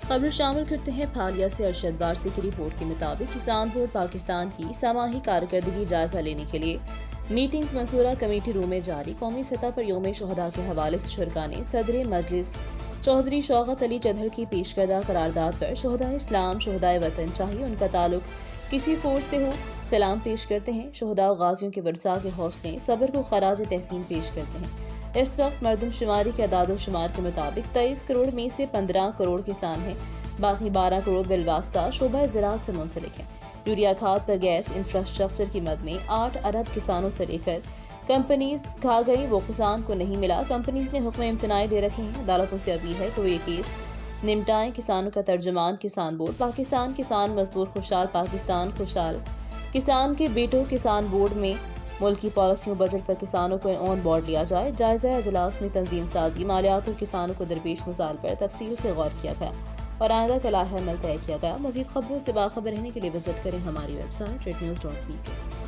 खबर शामिल करते हैं फालिया से। अरशद वारसी की रिपोर्ट के मुताबिक किसान बोर्ड पाकिस्तान की सामाही कारकर्दगी जायजा लेने के लिए मीटिंग्स मंसूरा कमेटी रूम में जारी। कौमी सतह पर यौम शुहदा के हवाले से शुरा ने सदर मजलिस चौधरी शौकत अली चौधरी की पेश करदा करारदाद पर शहदा इस्लाम शहदाए वतन चाहे उनका ताल्लुक किसी फोर्स से हो सलाम पेश करते हैं। शहदा गाजियों के वर्सा के हौसले सब्र को खराज तहसीन पेश करते हैं। इस वक्त मरदमशुमारी के अदाद शुमार के मुताबिक 23 करोड़ में से 15 करोड़ किसान हैं, बाकी 12 करोड़ बिलवास्ता शोबा ज़राअत से मुंसलिक हैं। यूरिया खाद पर गैस इंफ्रास्ट्रक्चर की मद में 8 अरब किसानों से लेकर कंपनीज खा गई, वो किसान को नहीं मिला। कंपनीज ने हुक्म इम्तनाई दे रखे हैं। अदालतों से अपील है तो ये केस निपटाएं। किसानों का तर्जुमान किसान बोर्ड पाकिस्तान, किसान मजदूर खुशहाल पाकिस्तान खुशहाल। किसान के बेटों किसान बोर्ड में मुल्की पॉलिसियों बजट पर किसानों को ऑन बोर्ड लिया जाए। जायजा अजलास में तंजीम साजी मालियात और किसानों को दरपेश मसाइल पर तफसील से गौर किया गया और आइंदा का लाहे अमल तय किया गया। मजीद खबरों से बाखबर रहने के लिए विजिट करें हमारी वेबसाइट rednews.pk।